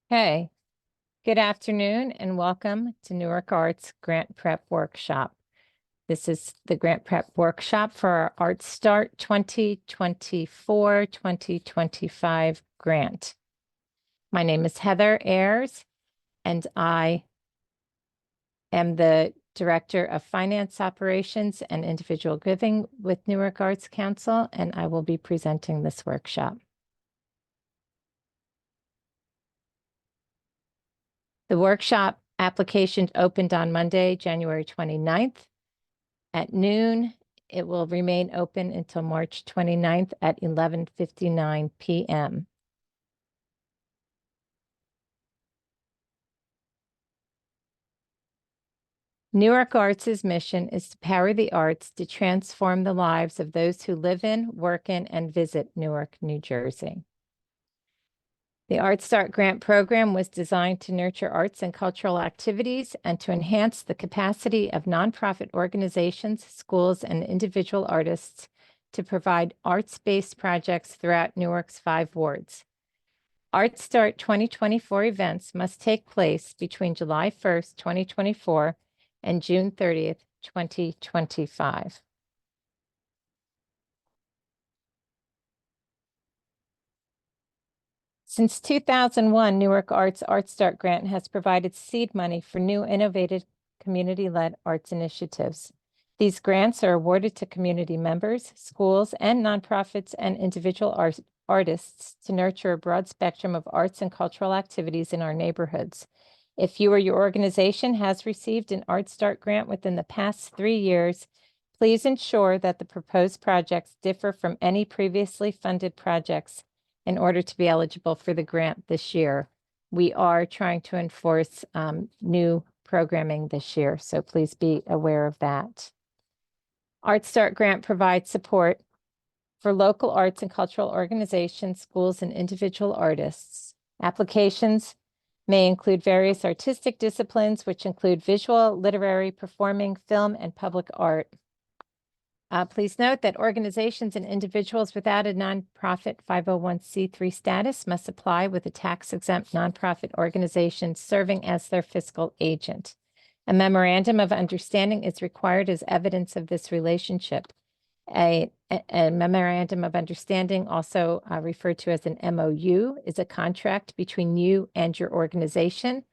Hey, good afternoon and welcome to Newark Arts Grant Prep Workshop. This is the Grant Prep Workshop for our ArtStart 2024-2025 grant. My name is Heather Ayers, and I am the Director of Finance Operations and Individual Giving with Newark Arts Council, and I will be presenting this workshop. The workshop application opened on Monday, January 29th at noon. It will remain open until March 29th at 11:59 p.m. Newark Arts' mission is to power the arts to transform the lives of those who live in, work in, and visit Newark, New Jersey. The ArtStart Grant Program was designed to nurture arts and cultural activities and to enhance the capacity of nonprofit organizations, schools, and individual artists to provide arts-based projects throughout Newark's 5 wards. ArtStart 2024 events must take place between July 1st, 2024 and June 30th, 2025. Since 2001, Newark Arts ArtStart Grant has provided seed money for new innovative community-led arts initiatives. These grants are awarded to community members, schools, and nonprofits and individual artists to nurture a broad spectrum of arts and cultural activities in our neighborhoods. If you or your organization has received an ArtStart grant within the past 3 years, please ensure that the proposed projects differ from any previously funded projects in order to be eligible for the grant this year. We are trying to enforce new programming this year, so please be aware of that. ArtStart Grant provides support for local arts and cultural organizations, schools, and individual artists. Applications may include various artistic disciplines, which include visual, literary, performing, film, and public art. Please note that organizations and individuals without a nonprofit 501c3 status must apply with a tax-exempt nonprofit organization serving as their fiscal agent. A memorandum of understanding is required as evidence of this relationship. A memorandum of understanding, also referred to as an MOU, is a contract between you and your organization.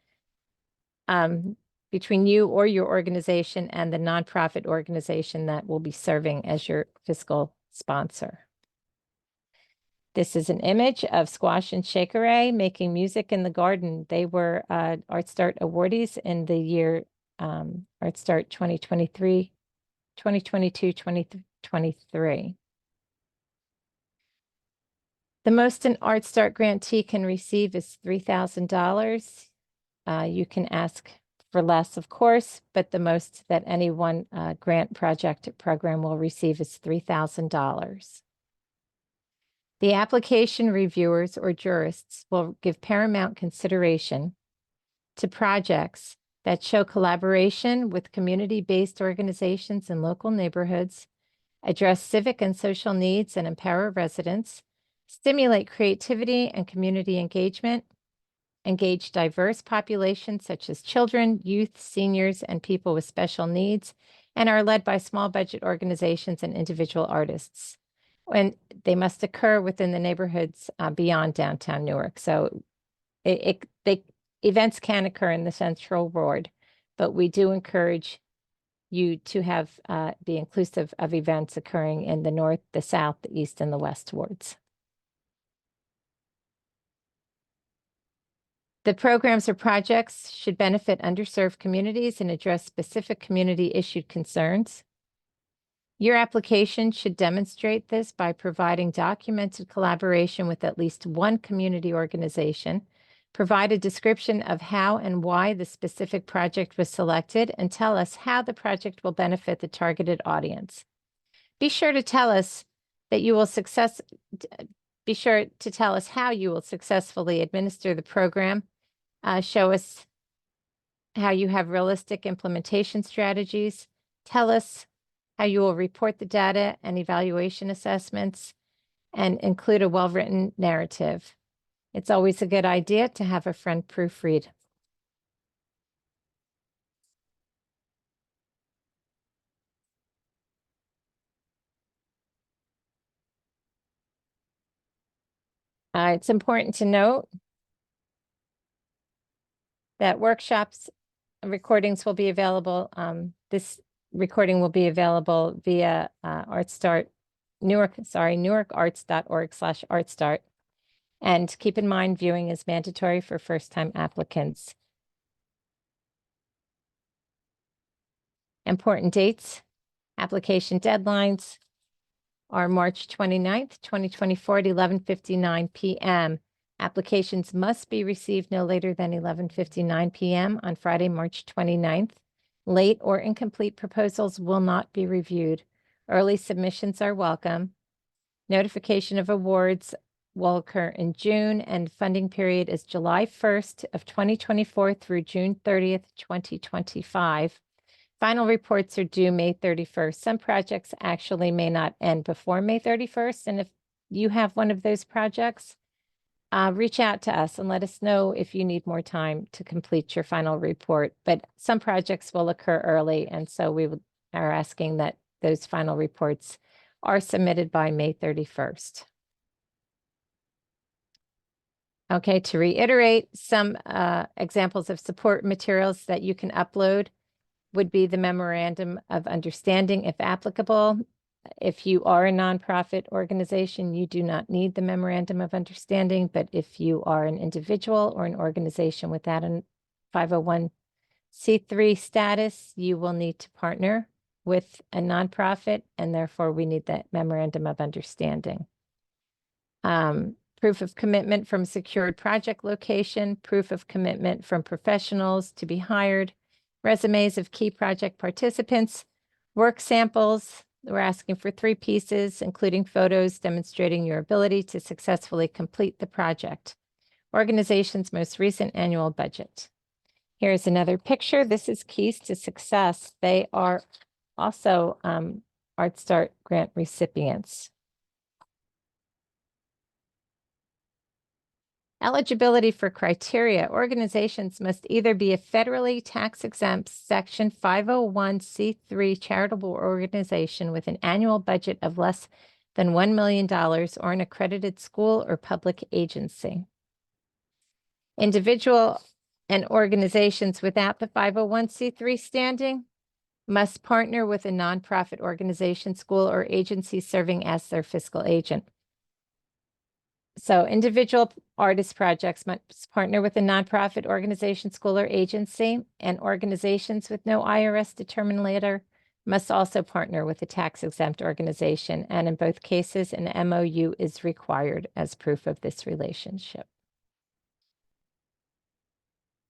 Between you or your organization and the nonprofit organization that will be serving as your fiscal sponsor. This is an image of Squash and Shakeray making music in the garden. They were ArtStart awardees in the year ArtStart 2023, 2022, 2023. The most an ArtStart grantee can receive is $3,000. You can ask for less, of course, but the most that any one grant project program will receive is $3,000. The application reviewers or jurists will give paramount consideration to projects that show collaboration with community-based organizations in local neighborhoods, address civic and social needs and empower residents, stimulate creativity and community engagement, engage diverse populations such as children, youth, seniors, and people with special needs, and are led by small budget organizations and individual artists. And they must occur within the neighborhoods beyond downtown Newark. So events can occur in the central ward, but we do encourage you to have be inclusive of events occurring in the north, the south, the east, and the west wards. The programs or projects should benefit underserved communities and address specific community-issued concerns. Your application should demonstrate this by providing documented collaboration with at least one community organization, provide a description of how and why the specific project was selected, and tell us how the project will benefit the targeted audience. Be sure to tell us that you will be sure to tell us how you will successfully administer the program. Show us how you have realistic implementation strategies. Tell us how you will report the data and evaluation assessments, and include a well-written narrative. It's always a good idea to have a friend proofread. It's important to note that workshops recordings will be available. This recording will be available via newarkarts.org/artstart. And keep in mind, viewing is mandatory for first-time applicants. Important dates, application deadlines are March 29th, 2024 at 11:59 p.m. Applications must be received no later than 11:59 p.m. on Friday, March 29th. Late or incomplete proposals will not be reviewed. Early submissions are welcome. Notification of awards will occur in June, and funding period is July 1st of 2024 through June 30th, 2025. Final reports are due May 31st. Some projects actually may not end before May 31st. And if you have one of those projects, reach out to us and let us know if you need more time to complete your final report. But some projects will occur early, and so we are asking that those final reports are submitted by May 31st. Okay, to reiterate, some examples of support materials that you can upload would be the Memorandum of Understanding, if applicable. If you are a nonprofit organization, you do not need the Memorandum of Understanding, but if you are an individual or an organization without a 501c3 status, you will need to partner with a nonprofit, and therefore we need that Memorandum of Understanding. Proof of commitment from secured project location, proof of commitment from professionals to be hired, resumes of key project participants, work samples. We're asking for 3 pieces, including photos demonstrating your ability to successfully complete the project. Organization's most recent annual budget. Here's another picture. This is Keys to Success. They are also ArtStart Grant recipients. Eligibility for criteria. Organizations must either be a federally tax-exempt Section 501c3 charitable organization with an annual budget of less than $1 million or an accredited school or public agency. Individual and organizations without the 501c3 standing must partner with a nonprofit organization, school, or agency serving as their fiscal agent. So individual artist projects must partner with a nonprofit organization, school, or agency, and organizations with no IRS determinator must also partner with a tax-exempt organization. And in both cases, an MOU is required as proof of this relationship.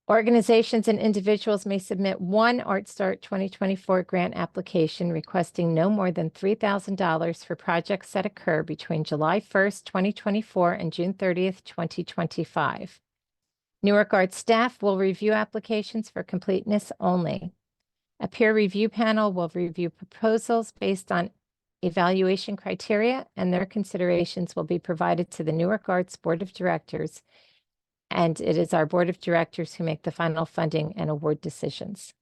Organizations and individuals may submit one ArtStart 2024 grant application requesting no more than $3,000 for projects that occur between July 1st, 2024 and June 30th, 2025. Newark Arts staff will review applications for completeness only. A peer review panel will review proposals based on evaluation criteria, and their considerations will be provided to the Newark Arts Board of Directors. And it is our board of directors who make the final funding and award decisions.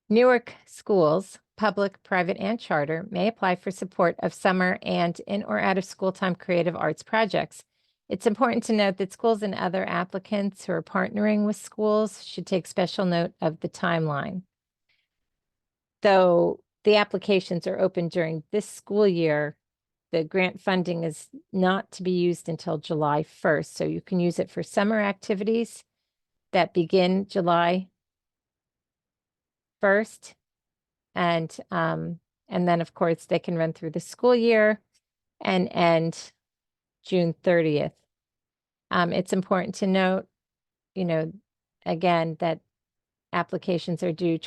Newark schools, public, private, and charter, may apply for support of summer and in or out of school time creative arts projects. It's important to note that schools and other applicants who are partnering with schools should take special note of the timeline. Though the applications are open during this school year, the grant funding is not to be used until July 1st. So you can use it for summer activities that begin July 1st. And then, of course, they can run through the school year and end June 30th. It's important to note, again, that applications are due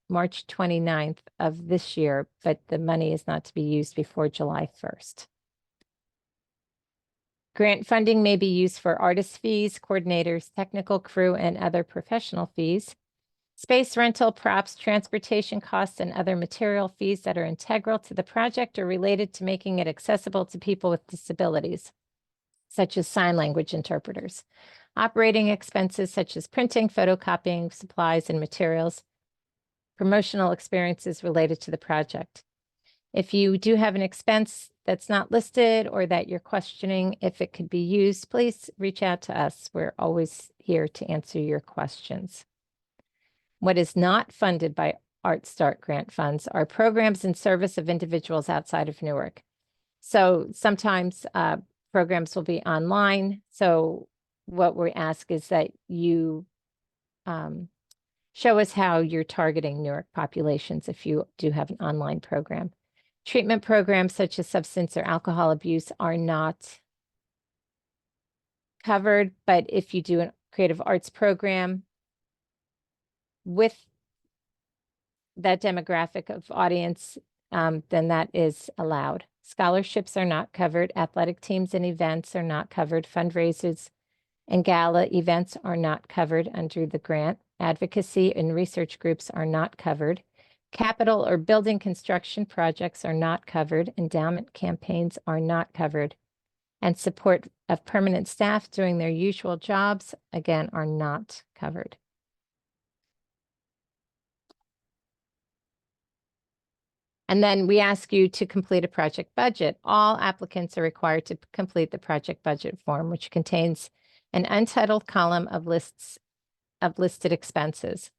March 29th of this year, but the money is not to be used before July 1st. Grant funding may be used for artist fees, coordinators, technical crew, and other professional fees, space rental, props, transportation costs, and other material fees that are integral to the project or related to making it accessible to people with disabilities. such as sign language interpreters. Operating expenses such as printing, photocopying, supplies, and materials. Promotional experiences related to the project. If you do have an expense that's not listed or that you're questioning if it could be used, please reach out to us. We're always here to answer your questions. What is not funded by ArtStart grant funds are programs in service of individuals outside of Newark. So sometimes programs will be online. So what we ask is that you show us how you're targeting Newark populations if you do have an online program. Treatment programs such as substance or alcohol abuse are not covered, but if you do a creative arts program with that demographic of audience, then that is allowed. Scholarships are not covered. Athletic teams and events are not covered. Fundraisers and gala events are not covered under the grant. Advocacy and research groups are not covered. Capital or building construction projects are not covered. Endowment campaigns are not covered. And support of permanent staff doing their usual jobs, again, are not covered. And then we ask you to complete a project budget. All applicants are required to complete the project budget form, which contains an untitled column of listed expenses.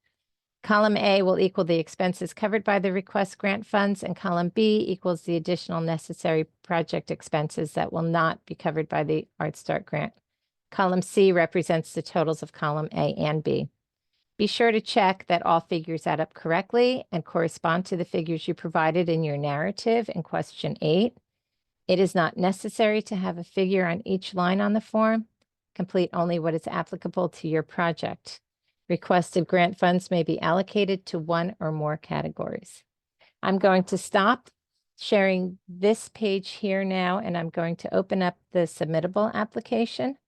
Column A will equal the expenses covered by the request grant funds, and column B equals the additional necessary project expenses that will not be covered by the ArtStart grant. Column C represents the totals of column A and B. Be sure to check that all figures add up correctly and correspond to the figures you provided in your narrative in question 8. It is not necessary to have a figure on each line on the form. Complete only what is applicable to your project. Requested grant funds may be allocated to one or more categories. I'm going to stop sharing this page here now, and I'm going to open up the submittable application,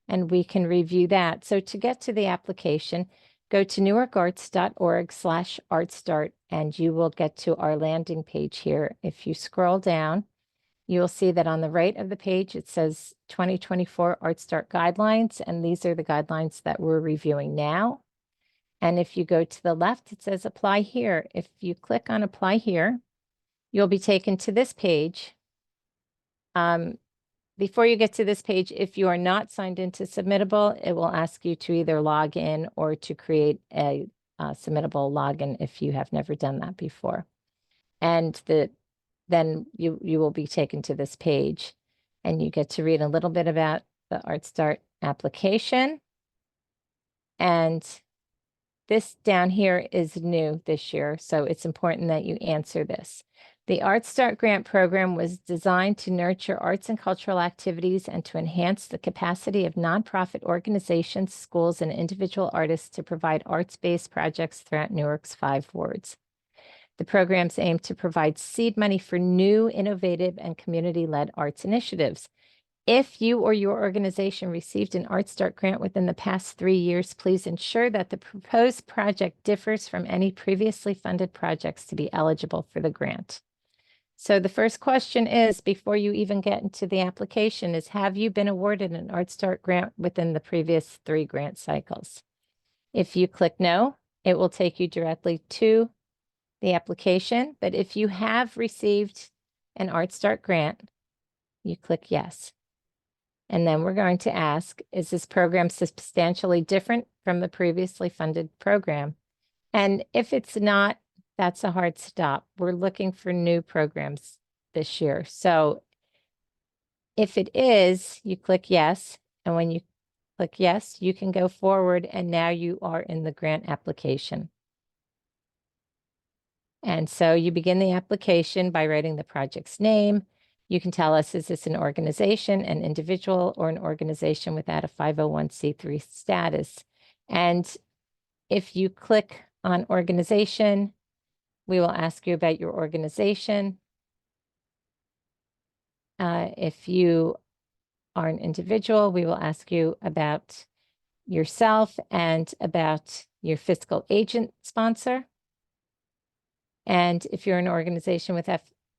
and we can review that. So to get to the application, go to newarkarts.org/artstart, and you will get to our landing page here. If you scroll down, you will see that on the right of the page, it says 2024 ArtStart guidelines, and these are the guidelines that we're reviewing now. And if you go to the left, it says apply here. If you click on apply here, you'll be taken to this page. Before you get to this page, if you are not signed into Submittable, it will ask you to either log in or to create a Submittable login if you have never done that before. And then you will be taken to this page, and you get to read a little bit about the ArtStart application. And this down here is new this year, so it's important that you answer this. The ArtStart Grant Program was designed to nurture arts and cultural activities and to enhance the capacity of nonprofit organizations, schools, and individual artists to provide arts-based projects throughout Newark's 5 wards. The programs aim to provide seed money for new, innovative, and community-led arts initiatives. If you or your organization received an ArtStart grant within the past 3 years, please ensure that the proposed project differs from any previously funded projects to be eligible for the grant. So the first question is, before you even get into the application, is have you been awarded an ArtStart grant within the previous 3 grant cycles? If you click no, it will take you directly to the application. But if you have received an ArtStart grant, you click yes. And then we're going to ask, is this program substantially different from the previously funded program? And if it's not, that's a hard stop. We're looking for new programs this year. So if it is, you click yes. And when you click yes, you can go forward, and now you are in the grant application. And so you begin the application by writing the project's name. You can tell us, is this an organization, an individual, or an organization without a 501c3 status? And if you click on organization, we will ask you about your organization. If you are an individual, we will ask you about yourself and about your fiscal agent sponsor. And if you're an organization with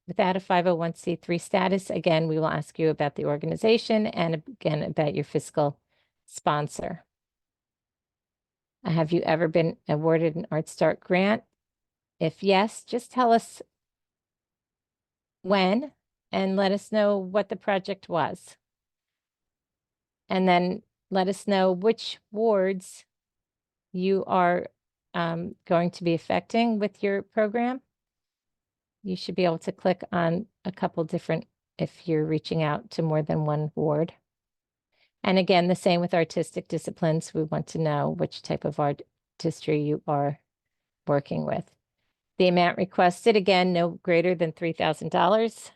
without a 501c3 status, again, we will ask you about the organization and again about your fiscal sponsor. Have you ever been awarded an ArtStart grant? If yes, just tell us when and let us know what the project was. And then let us know which wards you are going to be affecting with your program. You should be able to click on a couple different if you're reaching out to more than one ward. And again, the same with artistic disciplines. We want to know which type of artistry you are working with. The amount requested, again, no greater than $3,000.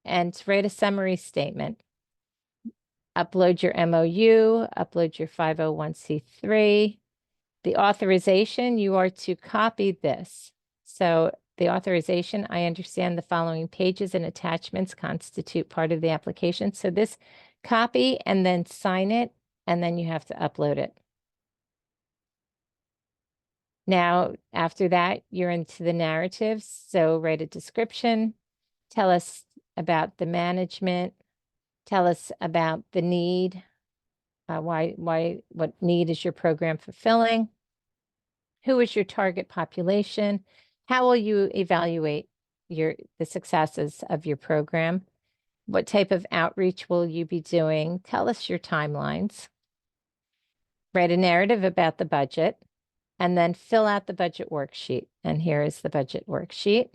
And write a summary statement. Upload your MOU, upload your 501c3. The authorization, you are to copy this. So the authorization, I understand the following pages and attachments constitute part of the application. So this copy and then sign it, and then you have to upload it. Now, after that, you're into the narratives. So write a description, tell us about the management, tell us about the need, what need is your program fulfilling? Who is your target population? How will you evaluate the successes of your program? What type of outreach will you be doing? Tell us your timelines. Write a narrative about the budget, and then fill out the budget worksheet. And here is the budget worksheet.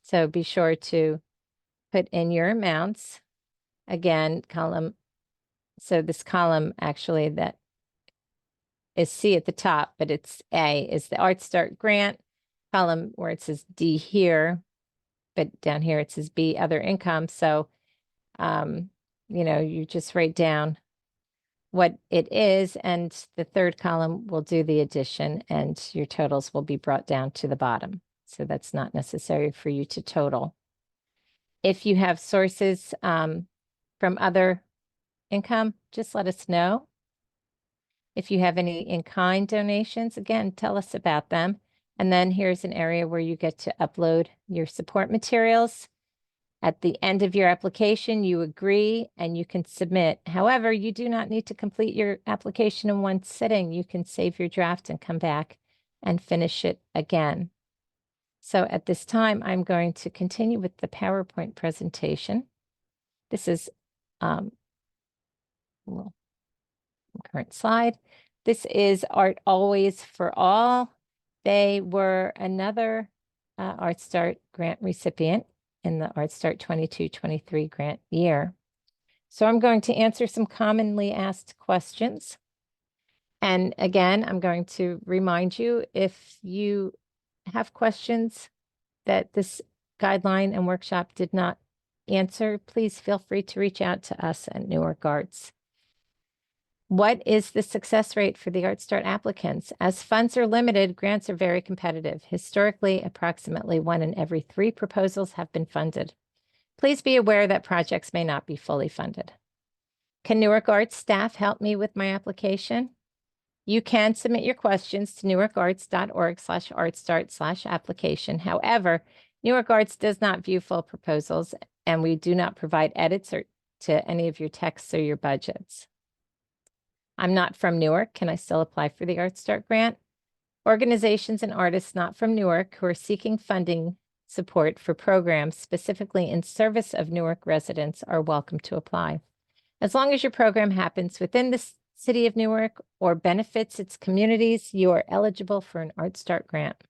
So be sure to put in your amounts. Again, column. So this column actually that is C at the top, but it's A is the ArtStart grant column where it says D here, but down here it says B other income. So, you just write down what it is, and the third column will do the addition, and your totals will be brought down to the bottom. So that's not necessary for you to total. If you have sources from other income, just let us know. If you have any in-kind donations, again, tell us about them. And then here's an area where you get to upload your support materials. At the end of your application, you agree and you can submit. However, you do not need to complete your application in one sitting. You can save your draft and come back and finish it again. So at this time, I'm going to continue with the PowerPoint presentation. This is current slide. This is Art Always for All. They were another ArtStart grant recipient in the ArtStart 22-23 grant year. So I'm going to answer some commonly asked questions. And again, I'm going to remind you, if you have questions that this guideline and workshop did not answer, please feel free to reach out to us at Newark Arts. What is the success rate for the ArtStart applicants? As funds are limited, grants are very competitive. Historically, approximately 1 in every 3 proposals have been funded. Please be aware that projects may not be fully funded. Can Newark Arts staff help me with my application? You can submit your questions to newarkarts.org/artstart/application. However, Newark Arts does not view full proposals, and we do not provide edits to any of your texts or your budgets. I'm not from Newark. Can I still apply for the ArtStart grant? Organizations and artists not from Newark who are seeking funding support for programs specifically in service of Newark residents are welcome to apply. As long as your program happens within the City of Newark or benefits its communities, you are eligible for an ArtStart grant.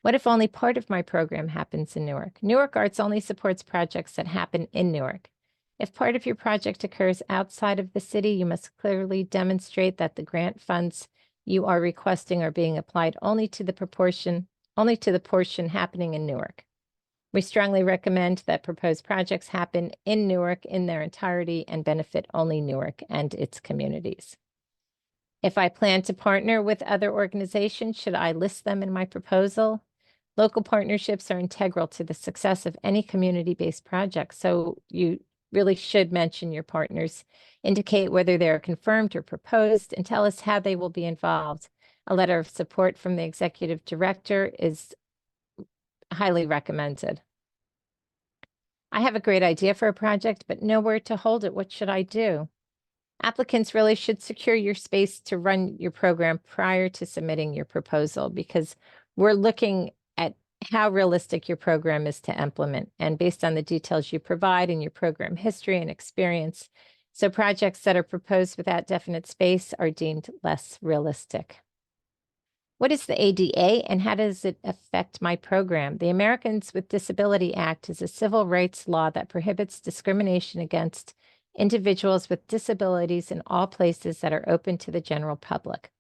What if only part of my program happens in Newark? Newark Arts only supports projects that happen in Newark. If part of your project occurs outside of the city, you must clearly demonstrate that the grant funds you are requesting are being applied only to the portion happening in Newark. We strongly recommend that proposed projects happen in Newark in their entirety and benefit only Newark and its communities. If I plan to partner with other organizations, should I list them in my proposal? Local partnerships are integral to the success of any community-based project, so you really should mention your partners, indicate whether they're confirmed or proposed, and tell us how they will be involved. A letter of support from the executive director is highly recommended. I have a great idea for a project, but nowhere to hold it. What should I do? Applicants really should secure your space to run your program prior to submitting your proposal, because we're looking at how realistic your program is to implement and based on the details you provide in your program history and experience. So projects that are proposed without definite space are deemed less realistic. What is the ADA and how does it affect my program? The Americans with Disability Act is a civil rights law that prohibits discrimination against individuals with disabilities in all places that are open to the general public.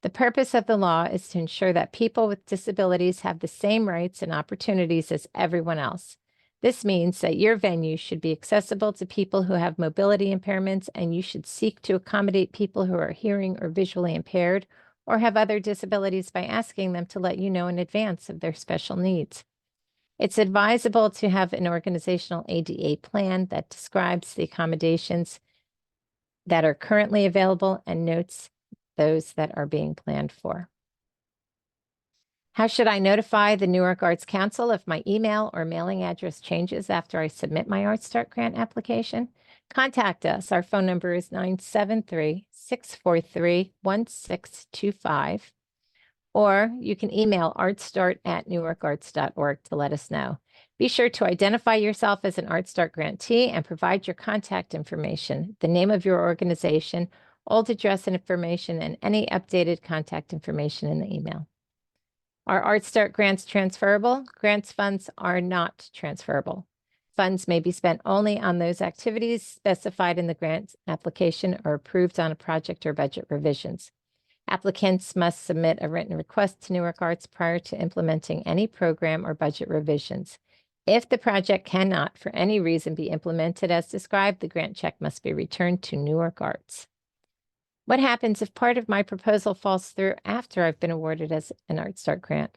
The purpose of the law is to ensure that people with disabilities have the same rights and opportunities as everyone else. This means that your venue should be accessible to people who have mobility impairments, and you should seek to accommodate people who are hearing or visually impaired or have other disabilities by asking them to let you know in advance of their special needs. It's advisable to have an organizational ADA plan that describes the accommodations that are currently available and notes those that are being planned for. How should I notify the Newark Arts Council if my email or mailing address changes after I submit my ArtStart grant application? Contact us. Our phone number is 973-643-1625. Or you can email artstart@newarkarts.org to let us know. Be sure to identify yourself as an ArtStart grantee and provide your contact information, the name of your organization, old address and information, and any updated contact information in the email. Are ArtStart grants transferable? Grants funds are not transferable. Funds may be spent only on those activities specified in the grant application or approved on a project or budget revisions. Applicants must submit a written request to Newark Arts prior to implementing any program or budget revisions. If the project cannot, for any reason, be implemented as described, the grant check must be returned to Newark Arts. What happens if part of my proposal falls through after I've been awarded as an ArtStart grant?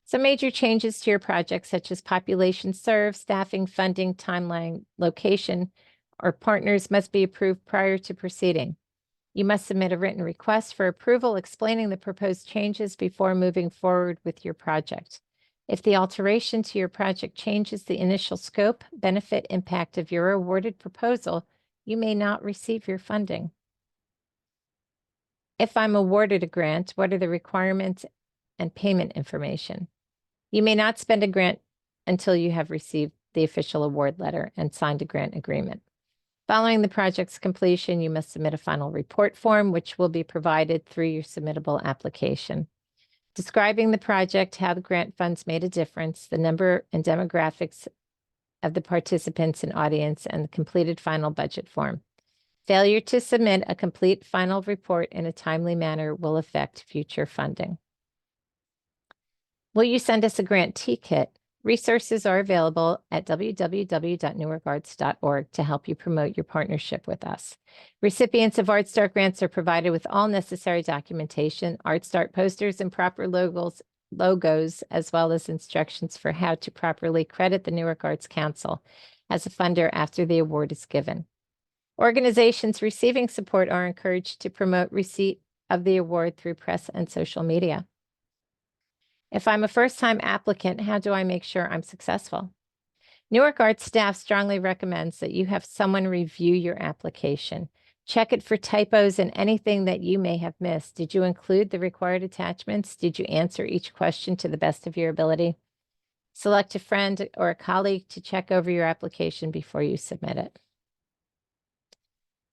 Some major changes to your project, such as population served, staffing, funding, timeline, location, or partners, must be approved prior to proceeding. You must submit a written request for approval explaining the proposed changes before moving forward with your project. If the alteration to your project changes the initial scope, benefit, impact of your awarded proposal, you may not receive your funding. If I'm awarded a grant, what are the requirements and payment information? You may not spend a grant until you have received the official award letter and signed a grant agreement. Following the project's completion, you must submit a final report form, which will be provided through your submittable application, describing the project, how the grant funds made a difference, the number and demographics of the participants and audience, and the completed final budget form. Failure to submit a complete final report in a timely manner will affect future funding. Will you send us a grantee kit? Resources are available at www.newarkarts.org to help you promote your partnership with us. Recipients of ArtStart grants are provided with all necessary documentation, ArtStart posters and proper logos, as well as instructions for how to properly credit the Newark Arts Council as a funder after the award is given. Organizations receiving support are encouraged to promote receipt of the award through press and social media. If I'm a first-time applicant, how do I make sure I'm successful? Newark Arts staff strongly recommends that you have someone review your application. Check it for typos and anything that you may have missed. Did you include the required attachments? Did you answer each question to the best of your ability? Select a friend or a colleague to check over your application before you submit it.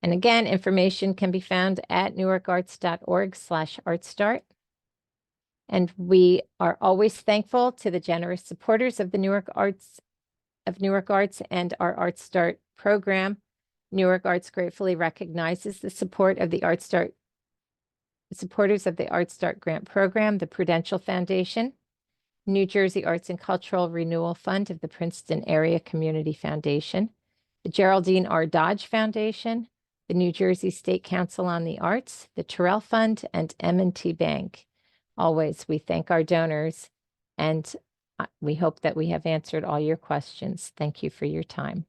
And again, information can be found at newarkarts.org/artstart. And we are always thankful to the generous supporters of the Newark Arts and our ArtStart program. Newark Arts gratefully recognizes the support of the supporters of the ArtStart Grant Program, the Prudential Foundation, New Jersey Arts and Cultural Renewal Fund of the Princeton Area Community Foundation, the Geraldine R. Dodge Foundation, the New Jersey State Council on the Arts, the Terrell Fund, and M&T Bank. Always, we thank our donors, and we hope that we have answered all your questions. Thank you for your time.